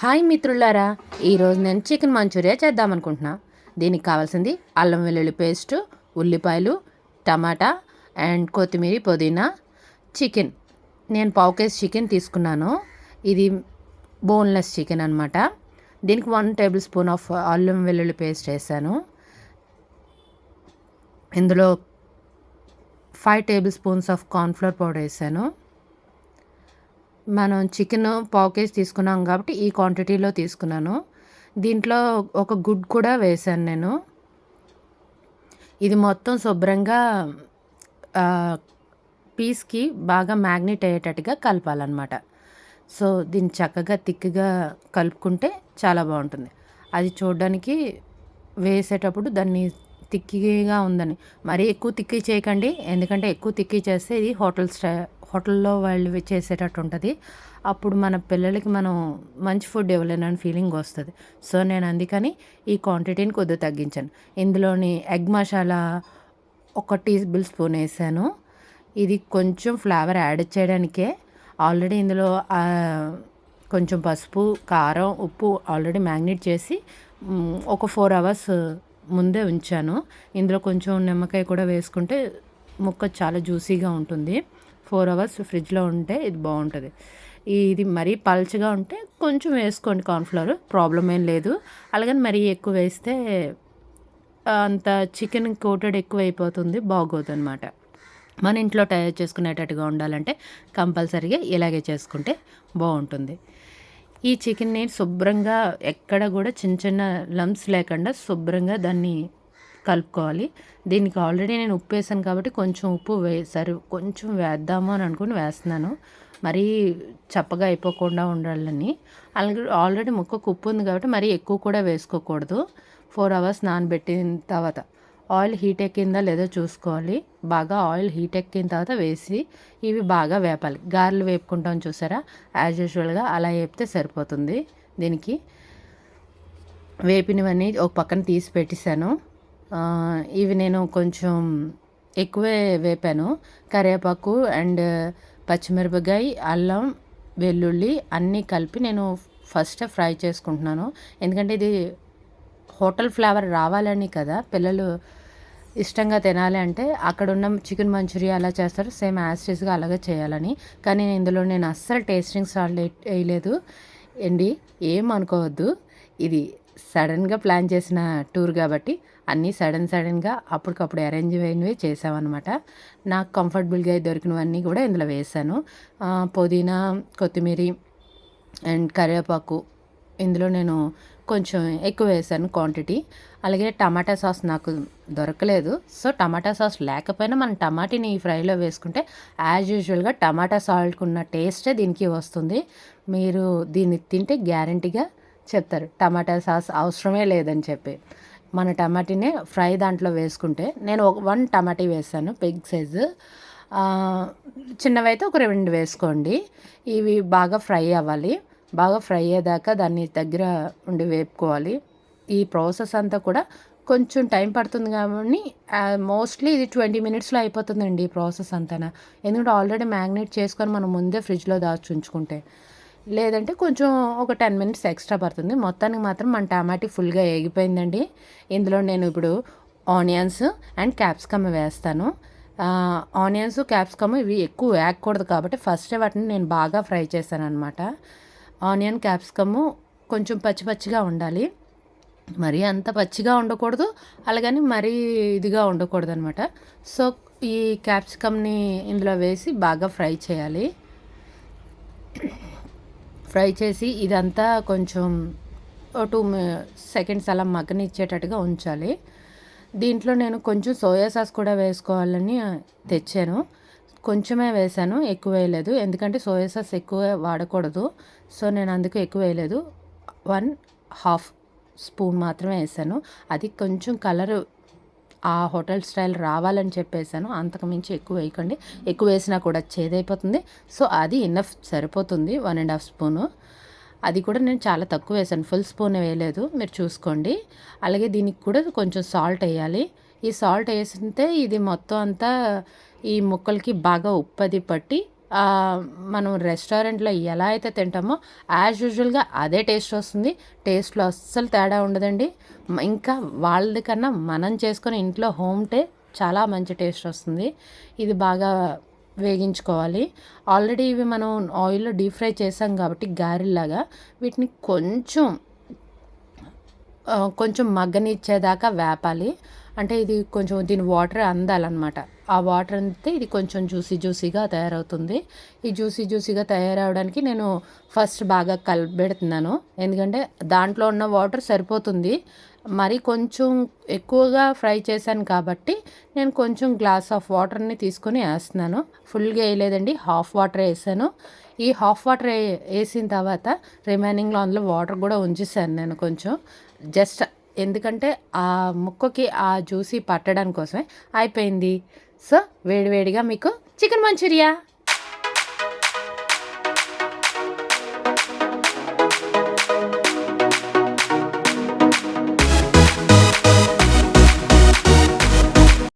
Hi మిత్రులారా, ఈరోజు నేను చికెన్ మంచూరియా చేద్దామనుకుంటున్నా. దీనికి కావాల్సింది అల్లం వెల్లుల్లి పేస్టు, ఉల్లిపాయలు, టమాటా అండ్ కొత్తిమీర, పుదీనా, చికెన్. నేను పావు కేజీ చికెన్ తీసుకున్నాను. ఇది బోన్లెస్ చికెన్ అనమాట. దీనికి 1 టేబుల్ స్పూన్ ఆఫ్ అల్లం వెల్లుల్లి పేస్ట్ వేసాను. ఇందులో 5 table spoons of cornflour powder వేసాను. మనం చికెన్ పావు కేజీ తీసుకున్నాం కాబట్టి ఈ క్వాంటిటీలో తీసుకున్నాను. దీంట్లో ఒక గుడ్ కూడా వేసాను నేను. ఇది మొత్తం శుభ్రంగా పీస్కి బాగా మ్యాగ్నెట్ అయ్యేటట్టుగా కలపాలన్నమాట. సో దీన్ని చక్కగా తిక్కుగా కలుపుకుంటే చాలా బాగుంటుంది. అది చూడడానికి వేసేటప్పుడు దాన్ని తిక్కిగా ఉందని మరీ ఎక్కువ తిక్కి చేయకండి, ఎందుకంటే ఎక్కువ తిక్కి చేస్తే ఇది హోటల్లో వాళ్ళు చేసేటట్టు ఉంటుంది. అప్పుడు మన పిల్లలకి మనం మంచి ఫుడ్ ఇవ్వలేనని ఫీలింగ్ వస్తుంది. సో నేను అందుకని ఈ క్వాంటిటీని కొద్దిగా తగ్గించాను. ఇందులోని ఎగ్ మసాలా 1 టేబుల్ స్పూన్ వేసాను. ఇది కొంచెం ఫ్లేవర్ యాడ్ చేయడానికే. ఆల్రెడీ ఇందులో కొంచెం పసుపు, కారం, ఉప్పు ఆల్రెడీ మ్యాగ్నేట్ చేసి ఒక 4 అవర్స్ ముందే ఉంచాను. ఇందులో కొంచెం నిమ్మకాయ కూడా వేసుకుంటే ముక్క చాలా జ్యూసీగా ఉంటుంది. 4 అవర్స్ ఫ్రిడ్జ్లో ఉంటే ఇది బాగుంటుంది. ఇది మరీ పల్చగా ఉంటే కొంచెం వేసుకోండి కార్న్ఫ్లవర్, ప్రాబ్లం ఏం లేదు. అలాగని మరీ ఎక్కువ వేస్తే అంత చికెన్ కోటెడ్ ఎక్కువ అయిపోతుంది, బాగోదు అనమాట. మన ఇంట్లో తయారు చేసుకునేటట్టుగా ఉండాలంటే కంపల్సరీగా ఇలాగే చేసుకుంటే బాగుంటుంది. ఈ చికెన్ని శుభ్రంగా ఎక్కడ కూడా చిన్న చిన్న లంప్స్ లేకుండా శుభ్రంగా దాన్ని కలుపుకోవాలి. దీనికి ఆల్రెడీ నేను ఉప్పు వేసాను కాబట్టి కొంచెం ఉప్పు కొంచెం వేద్దాము అని అనుకుని వేస్తున్నాను. మరీ చప్పగా అయిపోకుండా ఉండాలని. అలాగే ఆల్రెడీ ముక్కకు ఉప్పు ఉంది కాబట్టి మరీ ఎక్కువ కూడా వేసుకోకూడదు. 4 అవర్స్ నానబెట్టిన తర్వాత ఆయిల్ హీట్ ఎక్కిందా లేదో చూసుకోవాలి. బాగా ఆయిల్ హీట్ ఎక్కిన తర్వాత వేసి ఇవి బాగా వేపాలి. గారెలు వేపుకుంటాం చూసారా, యాజ్ యూజువల్గా అలా వేపితే సరిపోతుంది. దీనికి వేపినవన్నీ ఒక పక్కన తీసి పెట్టేశాను. ఇవి నేను కొంచెం ఎక్కువే వేపాను. కరివేపాకు అండ్ పచ్చిమిరపకాయ, అల్లం, వెల్లుల్లి అన్నీ కలిపి నేను ఫస్ట్ ఫ్రై చేసుకుంటున్నాను. ఎందుకంటే ఇది హోటల్ ఫ్లేవర్ రావాలని కదా, పిల్లలు ఇష్టంగా తినాలి అంటే అక్కడున్న చికెన్ మంచూరియా ఎలా చేస్తారో సేమ్ యాస్టీస్గా అలాగే చేయాలని. కానీ ఇందులో నేను అస్సలు టేస్టింగ్ సాల్ట్ వేయలేదు అండి, ఏం అనుకోవద్దు. ఇది సడన్గా ప్లాన్ చేసిన టూర్ కాబట్టి అన్నీ సడన్గా అప్పటికప్పుడు అరేంజ్ అయినవి చేసామన్నమాట. నాకు కంఫర్టబుల్గా దొరికినవన్నీ కూడా ఇందులో వేసాను. పుదీనా, కొత్తిమీర అండ్ కరివేపాకు ఇందులో నేను కొంచెం ఎక్కువ వేసాను క్వాంటిటీ. అలాగే టమాటా సాస్ నాకు దొరకలేదు. సో టమాటా సాస్ లేకపోయినా మనం టమాటీని ఈ ఫ్రైలో వేసుకుంటే యాజ్ యూజువల్గా టమాటా సాల్ట్కి ఉన్న టేస్టే దీనికి వస్తుంది. మీరు దీన్ని తింటే గ్యారంటీగా చెప్తారు టమాటా సాస్ అవసరమే లేదని చెప్పి. మన టమాటీనే ఫ్రై దాంట్లో వేసుకుంటే నేను 1 టమాటీ వేసాను, బిగ్ సైజు. చిన్నవైతే ఒక 2 వేసుకోండి. ఇవి బాగా ఫ్రై అవ్వాలి. బాగా ఫ్రై అయ్యేదాకా దాన్ని దగ్గర ఉండి వేపుకోవాలి. ఈ ప్రాసెస్ అంతా కూడా కొంచెం టైం పడుతుంది కాబట్టి మోస్ట్లీ ఇది 20 మినిట్స్లో అయిపోతుందండి ఈ ప్రాసెస్ అంతా. ఎందుకంటే ఆల్రెడీ మ్యాగ్నేట్ చేసుకొని మనం ముందే ఫ్రిడ్జ్లో దాచి ఉంచుకుంటే, లేదంటే కొంచెం ఒక 10 మినిట్స్ ఎక్స్ట్రా పడుతుంది. మొత్తానికి మాత్రం మన టమాటీ ఫుల్గా వేగిపోయిందండి. ఇందులో నేను ఇప్పుడు ఆనియన్స్ అండ్ క్యాప్సికమ్ వేస్తాను. ఆనియన్స్, క్యాప్సికమ్ ఇవి ఎక్కువ వేగకూడదు కాబట్టి ఫస్టే వాటిని నేను బాగా ఫ్రై చేశాను అనమాట. ఆనియన్, క్యాప్సికము కొంచెం పచ్చిగా ఉండాలి. మరీ అంత పచ్చిగా ఉండకూడదు, అలాగని మరీ ఇదిగా ఉండకూడదు అనమాట. సో ఈ క్యాప్సికమ్ని ఇందులో వేసి బాగా ఫ్రై చేయాలి. ఫ్రై చేసి ఇదంతా కొంచెం 2 సెకండ్స్ అలా మగ్గనిచ్చేటట్టుగా ఉంచాలి. దీంట్లో నేను కొంచెం సోయా సాస్ కూడా వేసుకోవాలని తెచ్చాను. కొంచెమే వేసాను, ఎక్కువ వేయలేదు. ఎందుకంటే సోయా సాస్ ఎక్కువ వాడకూడదు. సో నేను అందుకు ఎక్కువ వేయలేదు, 1/2 స్పూన్ మాత్రమే వేసాను. అది కొంచెం కలరు ఆ హోటల్ స్టైల్ రావాలని చెప్పేసాను. అంతకుమించి ఎక్కువ వేయకండి, ఎక్కువ వేసినా కూడా చేదైపోతుంది. సో అది ఇన్నఫ్ సరిపోతుంది, 1.5 స్పూను. అది కూడా నేను చాలా తక్కువ వేసాను, ఫుల్ స్పూన్ వేయలేదు, మీరు చూసుకోండి. అలాగే దీనికి కూడా కొంచెం సాల్ట్ వేయాలి. ఈ సాల్ట్ వేసితే ఇది మొత్తం అంతా ఈ ముక్కలకి బాగా ఉప్పది పట్టి మనం రెస్టారెంట్లో ఎలా అయితే తింటామో యాజ్ యూజువల్గా అదే టేస్ట్ వస్తుంది. టేస్ట్లో అస్సలు తేడా ఉండదండి. ఇంకా వాళ్ళది కన్నా మనం చేసుకొని ఇంట్లో చాలా మంచి టేస్ట్ వస్తుంది. ఇది బాగా వేగించుకోవాలి. ఆల్రెడీ ఇవి మనం ఆయిల్‌లో డీప్ ఫ్రై చేసాం కాబట్టి గారెల్లాగా వీటిని కొంచెం మగ్గనిచ్చేదాకా వేపాలి. అంటే ఇది కొంచెం దీని వాటర్ అందాలనమాట. ఆ వాటర్ అంతే ఇది కొంచెం జ్యూసీగా తయారవుతుంది. ఈ జ్యూసీగా తయారవ్వడానికి నేను ఫస్ట్ బాగా కలిపెడుతున్నాను. ఎందుకంటే దాంట్లో ఉన్న వాటర్ సరిపోతుంది. మరి కొంచెం ఎక్కువగా ఫ్రై చేశాను కాబట్టి నేను కొంచెం గ్లాస్ ఆఫ్ వాటర్‌ని తీసుకొని ఏస్తున్నాను. ఫుల్‌గా ఏయలేదండి. హాఫ్ వాటరే ఏసాను. ఈ హాఫ్ వాటర్ ఏసిన తర్వాత రిమైనింగ్‌లో అందులో వాటర్ గూడా ఉంచేసాను నేను కొంచెం. జస్ట్ ఎందుకంటే ఆ ముక్కకి ఆ జ్యూసీ పట్టడం కోసమే. అయిపోయింది. సో వేడివేడిగా మీకు చికెన్ మంచూరియా.